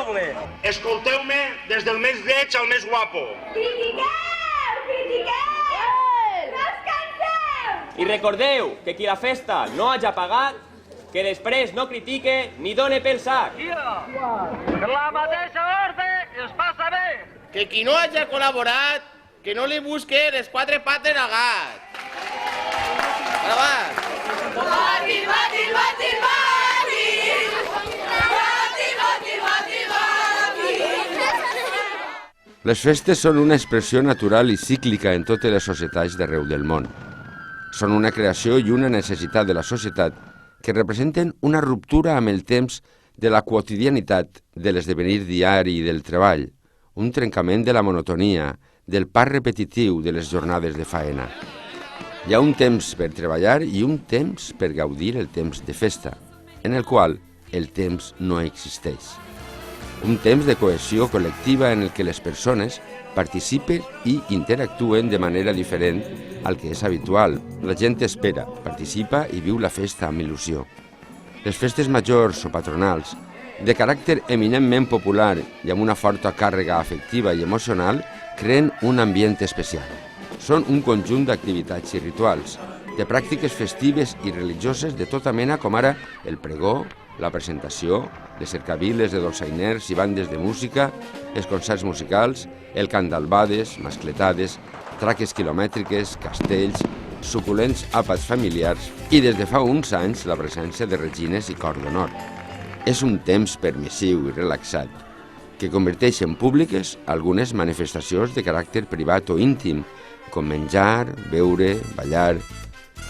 poble. Escolteu-me des del més lleig al més guapo. Critiqueu! Critiqueu! No us canseu! I recordeu que qui la festa no hagi pagat, que després no critique ni done pel sac. Per la mateixa ordre es passa bé. Que qui no hagi col·laborat, que no li busque les quatre pates al gat. Gravat. Bàtil, bàtil, bàtil, bàtil! Bàtil, bàtil, bàtil, bàtil! Les festes són una expressió natural i cíclica en totes les societats d'arreu del món. Són una creació i una necessitat de la societat que representen una ruptura amb el temps de la quotidianitat, de l'esdevenir diari i del treball, un trencament de la monotonia, del pas repetitiu de les jornades de faena. Hi ha un temps per treballar i un temps per gaudir el temps de festa, en el qual el temps no existeix. Un temps de cohesió col·lectiva en el que les persones participen i interactuen de manera diferent al que és habitual. La gent espera, participa i viu la festa amb il·lusió. Les festes majors o patronals, de caràcter eminentment popular i amb una forta càrrega afectiva i emocional, creen un ambient especial. Són un conjunt d'activitats i rituals, de pràctiques festives i religioses de tota mena com ara el pregó, la presentació, les cercaviles de dolçainers i bandes de música, els concerts musicals, el cant d'albades, mascletades, traques quilomètriques, castells, suculents àpats familiars i des de fa uns anys la presència de regines i cor d'honor. És un temps permissiu i relaxat que converteix en públiques algunes manifestacions de caràcter privat o íntim, com menjar, beure, ballar.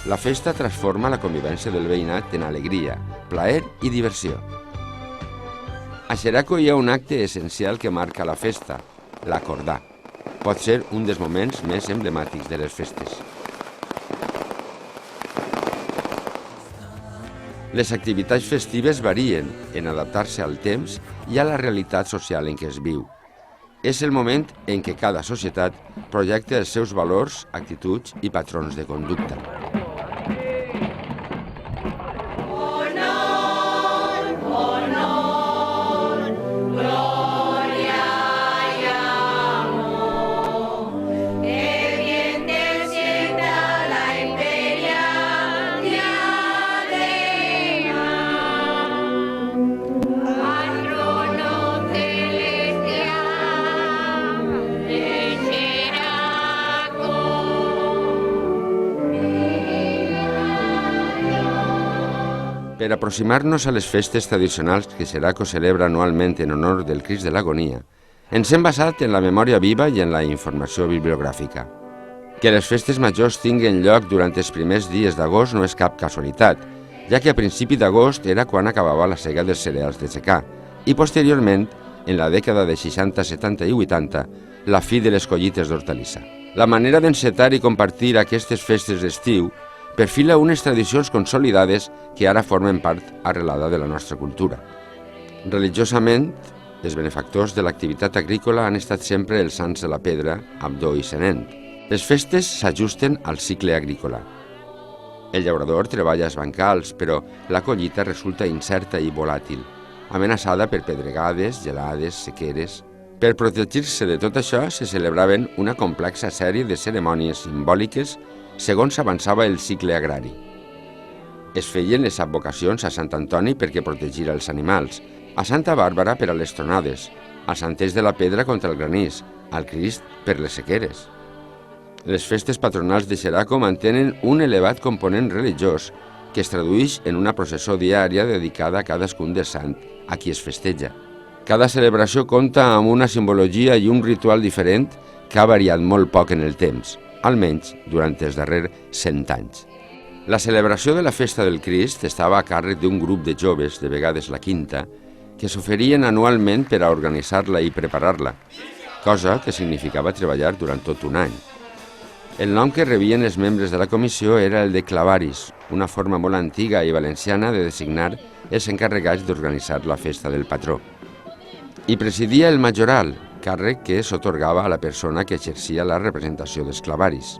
La festa transforma la convivència del veïnat en alegria, plaer i diversió. A Xeraco hi ha un acte essencial que marca la festa, l'acordar. Pot ser un dels moments més emblemàtics de les festes. Les activitats festives varien en adaptar-se al temps i a la realitat social en què es viu. És el moment en què cada societat projecta els seus valors, actituds i patrons de conducta. Per aproximar-nos a les festes tradicionals que Xeraco celebra anualment en honor del Crist de l'Agonia, ens hem basat en la memòria viva i en la informació bibliogràfica. Que les festes majors tinguin lloc durant els primers dies d'agost no és cap casualitat, ja que a principi d'agost era quan acabava la sega dels cereals de secà i posteriorment, en la dècada de 60, 70 i 80, la fi de les collites d'hortalissa. La manera d'encetar i compartir aquestes festes d'estiu perfila unes tradicions consolidades que ara formen part arrelada de la nostra cultura. Religiosament, els benefactors de l'activitat agrícola han estat sempre els sants de la pedra, Abdó i Senent. Les festes s'ajusten al cicle agrícola. El llaurador treballa als bancals, però la collita resulta incerta i volàtil, amenaçada per pedregades, gelades, sequeres. Per protegir-se de tot això, se celebraven una complexa sèrie de cerimònies simbòliques segons avançava el cicle agrari. Es feien les advocacions a Sant Antoni perquè protegira els animals, a Santa Bàrbara per a les tronades, a Santers de la Pedra contra el granís, al Crist per les sequeres. Les festes patronals de Xeraco mantenen un elevat component religiós que es tradueix en una processó diària dedicada a cadascun de sant a qui es festeja. Cada celebració compta amb una simbologia i un ritual diferent que ha variat molt poc en el temps, almenys durant els darrers 100 anys. La celebració de la festa del Crist estava a càrrec d'un grup de joves, de vegades la quinta, que s'oferien anualment per a organitzar-la i preparar-la, cosa que significava treballar durant tot un any. El nom que rebien els membres de la comissió era el de clavaris, una forma molt antiga i valenciana de designar els encarregats d'organitzar la festa del patró. I presidia el majoral, càrrec que s'atorgava a la persona que exercia la representació dels clavaris.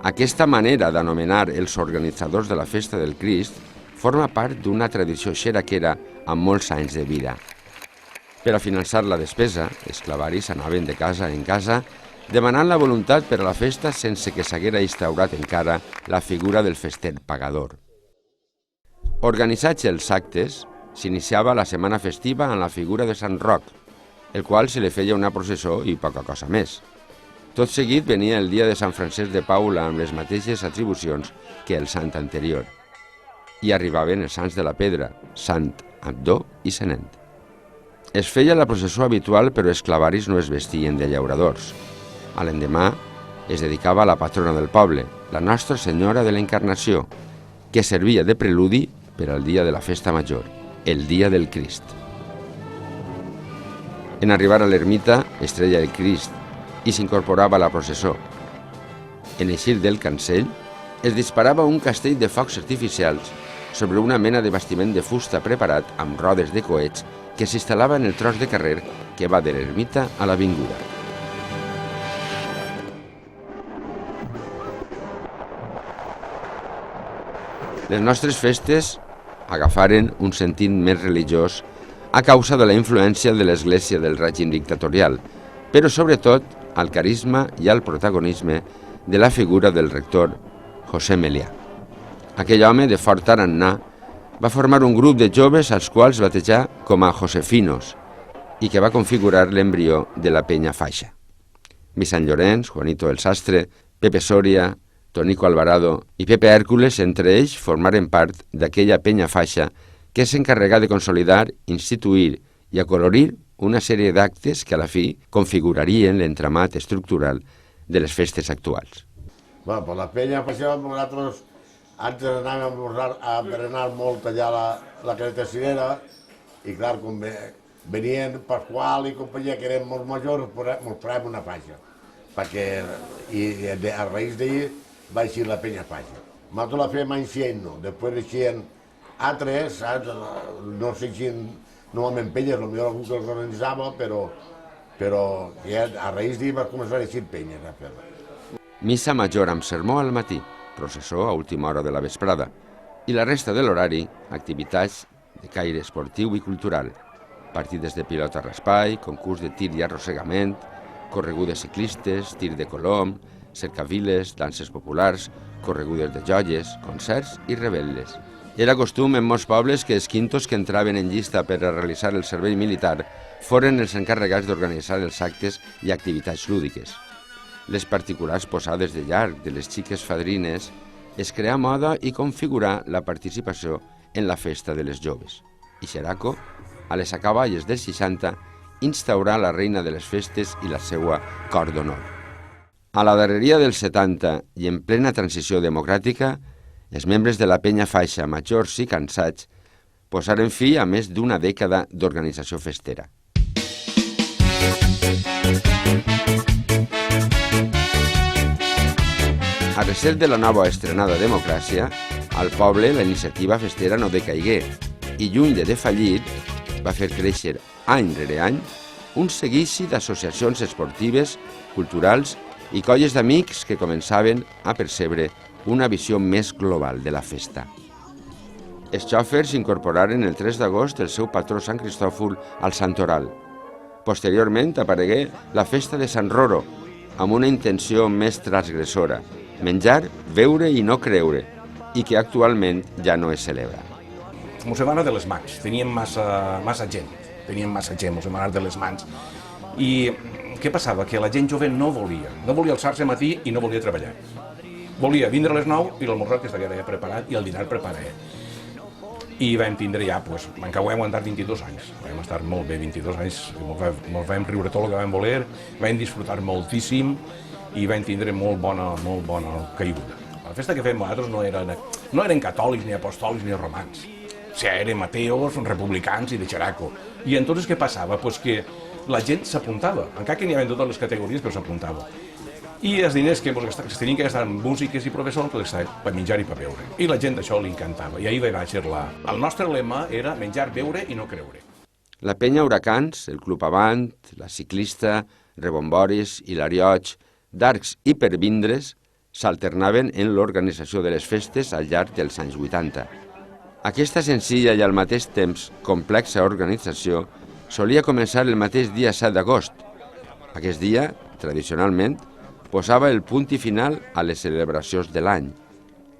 Aquesta manera d'anomenar els organitzadors de la festa del Crist forma part d'una tradició xeraquera amb molts anys de vida. Per a finançar la despesa, els clavaris anaven de casa en casa demanant la voluntat per a la festa sense que s'haguera instaurat encara la figura del fester pagador. Organitzats els actes, s'iniciava la setmana festiva amb la figura de Sant Roc, el qual se li feia una processó i poca cosa més. Tot seguit venia el dia de Sant Francesc de Paula amb les mateixes atribucions que el sant anterior. I arribaven els sants de la pedra, Sant Abdó i Senent. Es feia la processó habitual, però els clavaris no es vestien de llauradors. A l'endemà es dedicava a la patrona del poble, la Nostra Senyora de l'Encarnació, que servia de preludi per al dia de la festa major, el dia del Crist. En arribar a l'ermita es treia el Crist i s'incorporava a la processó. En eixir del cancell es disparava un castell de focs artificials sobre una mena de bastiment de fusta preparat amb rodes de coets que s'instal·lava en el tros de carrer que va de l'ermita a l'avinguda. Les nostres festes agafaren un sentit més religiós a causa de la influència de l'Església del règim dictatorial, però sobretot al carisma i al protagonisme de la figura del rector José Melià. Aquell home de fort tarannà va formar un grup de joves als quals batejà com a Josefinos i que va configurar l'embrió de la penya faixa. Vicent Llorenç, Juanito el Sastre, Pepe Soria, Tonico Alvarado i Pepe Hèrcules, entre ells, formaren part d'aquella penya faixa que s'encarregà de consolidar, instituir i acolorir una sèrie d'actes que a la fi configurarien l'entramat estructural de les festes actuals. Bueno, pues la penya faixa, nosaltres antes anàvem a berenar molt allà la Caleta Cirera i clar, com venien Pasqual i companyia que eren molt majors, ens farem una faixa. I a raïs d'ahir va eixir la penya faixa. Nosaltres la fèiem any 100, després eixien altres, no sé si normalment penyes, potser algú que els organitzava, però a raïs d'ahir va començar a eixir penyes a fer-la. Missa major amb sermó al matí, processó a última hora de la vesprada, i la resta de l'horari, activitats de caire esportiu i cultural, partides de pilota raspall, concurs de tir i arrossegament, corregudes ciclistes, tir de colom, cercaviles, danses populars, corregudes de joies, concerts i rebel·les. Era costum en molts pobles que els quintos que entraven en llista per a realitzar el servei militar foren els encarregats d'organitzar els actes i activitats lúdiques. Les particulars posades de llarg de les xiques fadrines es creà moda i configurar la participació en la festa de les joves. I Xeraco, a les acaballes dels 60, instaurà la reina de les festes i la seua cor d'honor. A la darreria dels 70 i en plena transició democràtica, els membres de la penya faixa, majors i cansats, posaren fi a més d'una dècada d'organització festera. A recel de la nova estrenada democràcia, al poble la iniciativa festera no decaigué i, lluny de defallir, va fer créixer any rere any un seguici d'associacions esportives, culturals i colles d'amics que començaven a percebre una visió més global de la festa. Els xòfers incorporaren el 3 d'agost el seu patró Sant Cristòfol al Santoral. Posteriorment aparegué la festa de Sant Roro, amb una intenció més transgressora, menjar, veure i no creure, i que actualment ja no es celebra. Mos hem anat de les mans, teníem massa gent, mos hem anat de les mans. I què passava? Que la gent jove no volia alçar-se al matí i no volia treballar. Volia vindre a les 9 i l'almorzar que estava ja preparat i el dinar preparat. I vam tindre ja, encara ho hem aguantat 22 anys. Vam estar molt bé 22 anys, ens vam riure tot el que vam voler, vam disfrutar moltíssim i vam tindre molt bona caiguda. La festa que fem nosaltres no eren catòlics, ni apostòlics, ni romans. O sigui, eren ateos, republicans i de Xeraco. I entonces què passava? Que la gent s'apuntava, encara que n'hi havia totes les categories, però s'apuntava. I els diners que tenien que gastar en músiques i professors per menjar i per beure. I la gent això li encantava. I ahir va néixer el nostre lema era menjar, beure i no creure. La penya Huracans, el Club Avant, la Ciclista, Rebomboris, Hilarioig, d'Arcs i Pervindres s'alternaven en l'organització de les festes al llarg dels anys 80. Aquesta senzilla i al mateix temps complexa organització solia començar el mateix dia 7 d'agost. Aquest dia, tradicionalment, posava el punt i final a les celebracions de l'any.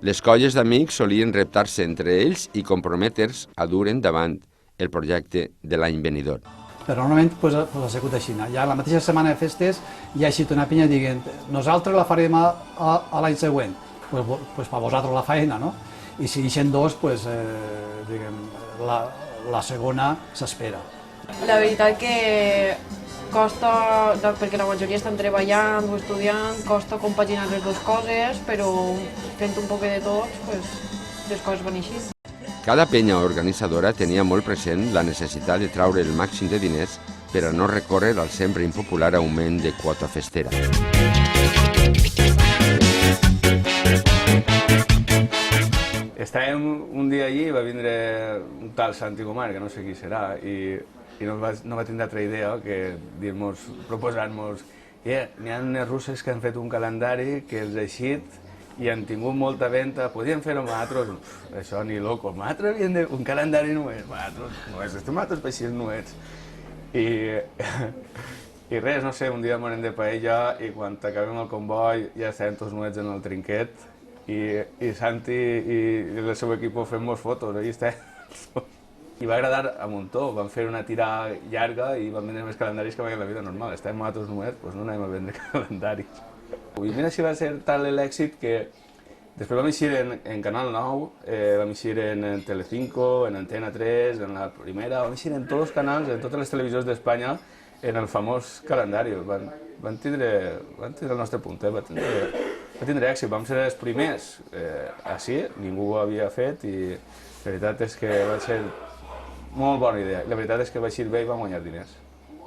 Les colles d'amics solien reptar-se entre ells i comprometre's a dur endavant el projecte de l'any venidor. Però normalment ha sigut així. Ja la mateixa setmana de festes hi ha eixit una pinya dient nosaltres la farem a l'any següent, pues per vosaltres la faena, no? I si ixen dos, pues, la segona s'espera. La veritat que costa, perquè la majoria estan treballant o estudiant, costa compaginar les dues coses, però fent un poc de tots, pues, les coses van així. Cada penya organitzadora tenia molt present la necessitat de traure el màxim de diners per a no recórrer al sempre impopular augment de quota festera. Estàvem un dia allí i va vindre un tal Santi Gomar, que no sé qui serà, i no va tindre altra idea que proposar-nos n'hi ha unes russes que han fet un calendari que els ha eixit i han tingut molta venda, podíem fer-ho amb altres, això ni loco, amb altres havien de un calendari només, estem altres peixins nuets. I res, no sé, un dia morem de paella i quan acabem el comboi ja estem tots nuets en el trinquet i Santi i el seu equip fem-nos fotos, ahí estem. I va agradar a muntó, vam fer una tira llarga i vam vendre més calendaris que mai en la vida normal. Estem altres nuets, doncs no anem a vendre calendaris. I mira si va ser tal l'èxit que després vam eixir en Canal 9, vam eixir en Telecinco, en Antena 3, en la Primera, vam eixir en tots els canals, en totes les televisions d'Espanya, en el famós calendari. Van tindre el nostre puntet, va tindre èxit, vam ser els primers així, ningú ho havia fet i la veritat és que va ser molt bona idea. La veritat és que va eixir bé i vam guanyar diners.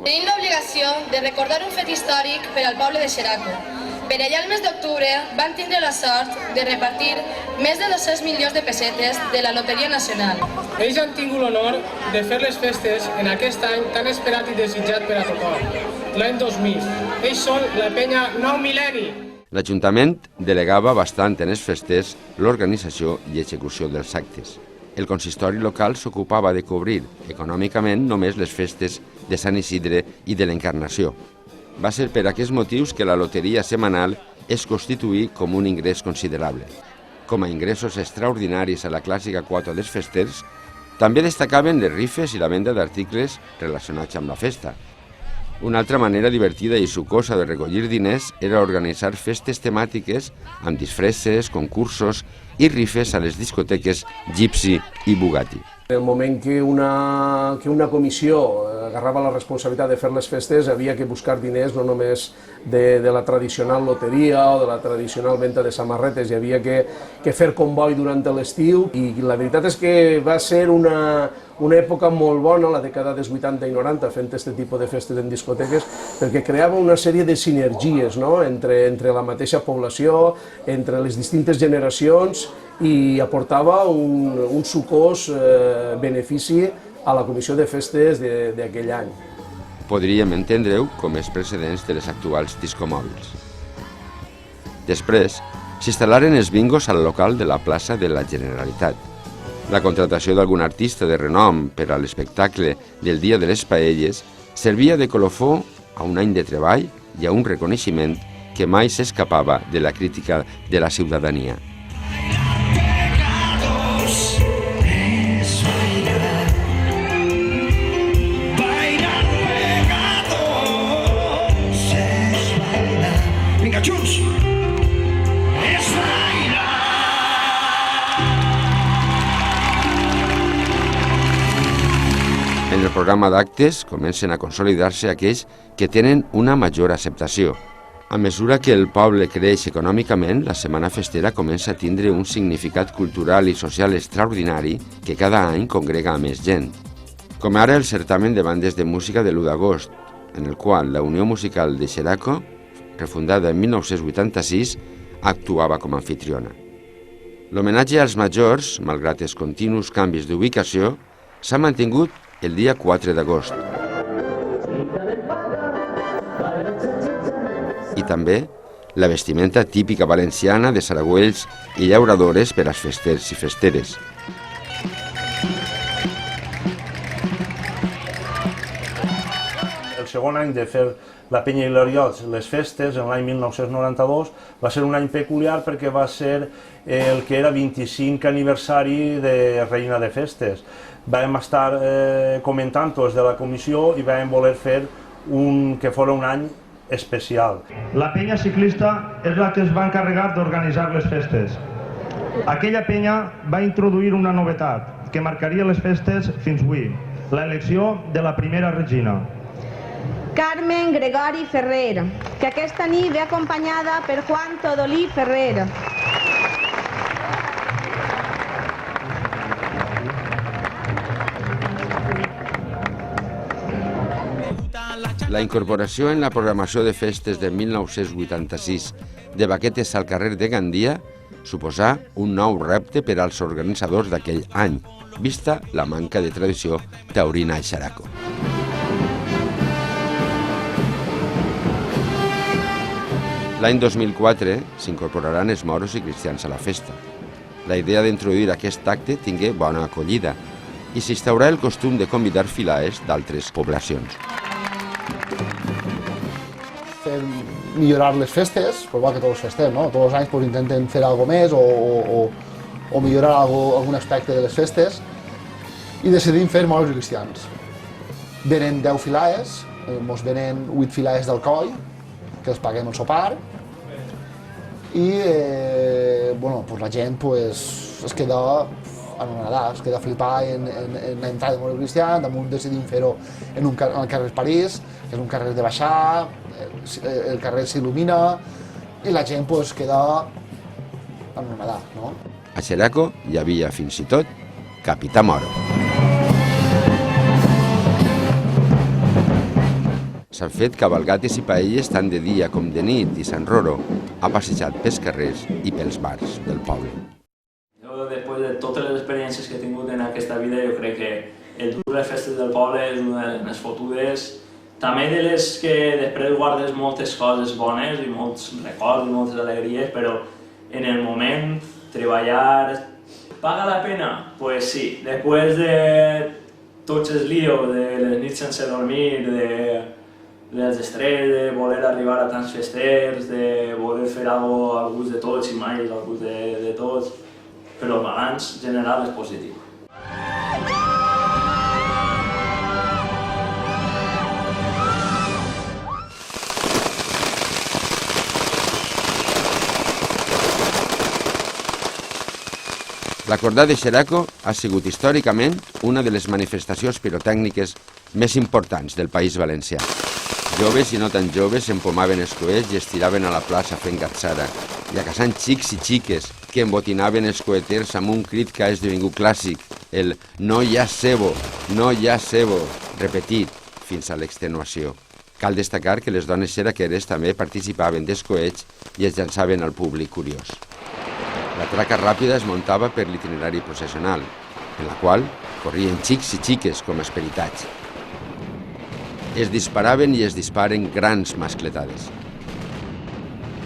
Tenim l'obligació de recordar un fet històric per al poble de Xeraco. Per allà el mes d'octubre van tindre la sort de repartir més de 200 milions de pessetes de la Loteria Nacional. Ells han tingut l'honor de fer les festes en aquest any tan esperat i desitjat per a tothom, l'any 2000. Ells són la penya Nou Mil·lenni. L'Ajuntament delegava bastant en els festes l'organització i execució dels actes. El consistori local s'ocupava de cobrir econòmicament només les festes de Sant Isidre i de l'Encarnació. Va ser per aquests motius que la loteria setmanal es constituí com un ingrés considerable. Com a ingressos extraordinaris a la clàssica quota dels festers, també destacaven les rifes i la venda d'articles relacionats amb la festa. Una altra manera divertida i sucosa de recollir diners era organitzar festes temàtiques amb disfresses, concursos i rifes a les discoteques Gypsy i Bugatti. En el moment que una comissió agarrava la responsabilitat de fer les festes, havia que buscar diners no només de la tradicional loteria o de la tradicional venda de samarretes, hi havia que fer comboi durant l'estiu i la veritat és que va ser una època molt bona, la dècada dels 80 i 90, fent aquest tipus de festes en discoteques, perquè creava una sèrie de sinergies entre la mateixa població, entre les distintes generacions i aportava un sucós benefici a la comissió de festes d'aquell any. Podríem entendre-ho com els precedents de les actuals discomòbils. Després, s'instal·laren els bingos al local de la plaça de la Generalitat. La contratació d'algun artista de renom per a l'espectacle del Dia de les Paelles servia de colofó a un any de treball i a un reconeixement que mai s'escapava de la crítica de la ciutadania. En el programa d'actes comencen a consolidar-se aquells que tenen una major acceptació. A mesura que el poble creix econòmicament, la Setmana Festera comença a tindre un significat cultural i social extraordinari que cada any congrega a més gent. Com ara el certamen de bandes de música de l'1 d'agost, en el qual la Unió Musical de Xeraco, refundada en 1986, actuava com a anfitriona. L'homenatge als majors, malgrat els continus canvis d'ubicació, s'ha mantingut el dia 4 d'agost. I també la vestimenta típica valenciana de saragüells i llauradores per als festers i festeres. segon any de fer la Penya Hilariots les festes, en l'any 1992, va ser un any peculiar perquè va ser el que era 25 aniversari de Reina de Festes. Vam estar comentant-ho des de la comissió i vam voler fer que fos un any especial. La penya ciclista és la que es va encarregar d'organitzar les festes. Aquella penya va introduir una novetat que marcaria les festes fins avui, l'elecció de la primera regina. Carmen Gregori Ferrer, que aquesta nit ve acompanyada per Juan Todolí Ferrer. La incorporació en la programació de festes de 1986 de Baquetes al carrer de Gandia suposà un nou repte per als organitzadors d'aquell any, vista la manca de tradició taurina a Xeraco. L'any 2004 s'incorporaran els moros i cristians a la festa. La idea d'introduir aquest acte tingué bona acollida i s'instaurà el costum de convidar filaes d'altres poblacions. Millorar les festes, igual que tots els festes, no? Tots els anys pues, intenten fer alguna més o millorar algun aspecte de les festes i decidim fer moros i cristians. Venen 10 filaes, ens venen 8 filaes d'alcohol, que els paguem el sopar i bueno, pues, la gent pues, es queda anomenada, es queda a flipar en l'entrada de moros i cristians, damunt decidim fer-ho en el carrer París, que és un carrer de baixar, el carrer s'il·lumina i la gent pues, queda anomenada. No? A Xeraco hi havia fins i tot Capità Moro. S'han fet cabalgates i paelles tant de dia com de nit i Sant Roro ha passejat pels carrers i pels bars del poble. Jo, després de totes les experiències que he tingut en aquesta vida, jo crec que el dur les festes del poble és una de les més fotudes, també de les que després guardes moltes coses bones i molts records i moltes alegries, però en el moment treballar paga la pena? Pues sí, després de tots els líos, de les nits sense dormir, dels estrès, de voler arribar a tants festers, de voler fer alguna cosa al gust de tots i mai al gust de tots, però el balanç general és positiu. L'Acordat de Xeraco ha sigut històricament una de les manifestacions pirotècniques més importants del País Valencià. Joves i no tan joves empomaven els coets i es tiraven a la plaça fent gatzara, i a caçant xics i xiques que embotinaven els coeters amb un crit que ha esdevingut clàssic, el «no hi ha cebo, no hi ha cebo», repetit fins a l'extenuació. Cal destacar que les dones xeraqueres també participaven dels coets i es llançaven al públic curiós. La traca ràpida es muntava per l'itinerari processional, en la qual corrien xics i xiques com esperitats. Es disparaven i es disparen grans mascletades.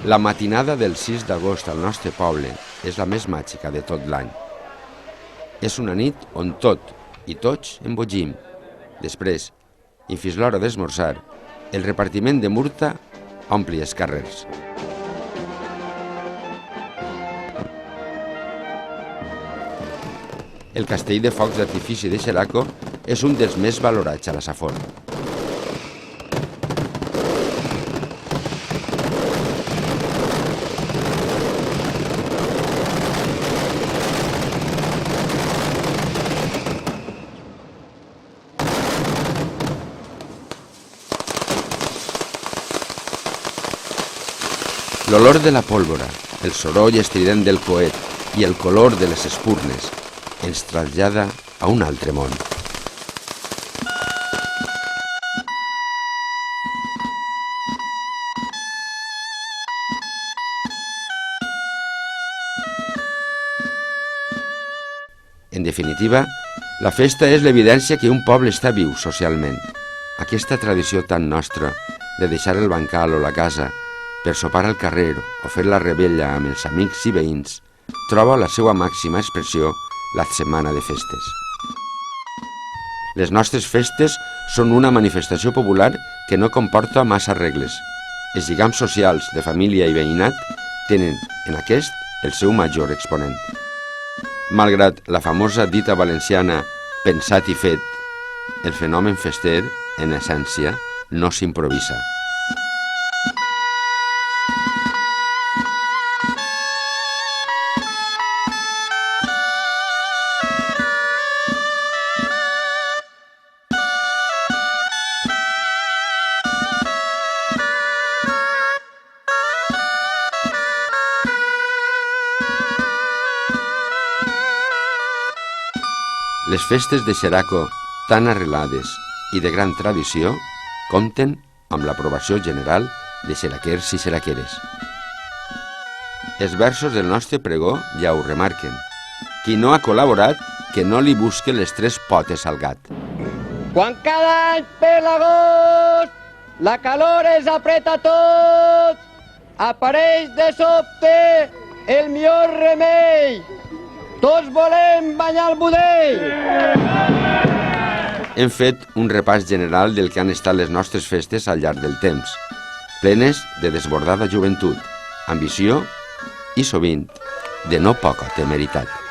La matinada del 6 d'agost al nostre poble és la més màgica de tot l'any. És una nit on tot i tots embogim. Després, i fins l'hora d'esmorzar, el repartiment de murta ompli els carrers. El castell de focs d'artifici de Xeraco és un dels més valorats a la Safor. L'olor de la pólvora, el soroll estrident del coet i el color de les espurnes ens trasllada a un altre món. En definitiva, la festa és l'evidència que un poble està viu socialment. Aquesta tradició tan nostra de deixar el bancal o la casa per sopar al carrer o fer la rebella amb els amics i veïns troba la seva màxima expressió la setmana de festes. Les nostres festes són una manifestació popular que no comporta massa regles. Els lligams socials de família i veïnat tenen en aquest el seu major exponent. Malgrat la famosa dita valenciana pensat i fet, el fenomen fester, en essència, no s'improvisa. Les festes de Xeraco, tan arrelades i de gran tradició, compten amb l'aprovació general de xeraquers i xeraqueres. Els versos del nostre pregó ja ho remarquen. Qui no ha col·laborat, que no li busque les tres potes al gat. Quan cada any per l'agost la calor es apreta tot, apareix de sobte el millor remei. Tots volem banyar el budell! Hem fet un repàs general del que han estat les nostres festes al llarg del temps, plenes de desbordada joventut, ambició i, sovint, de no poca temeritat.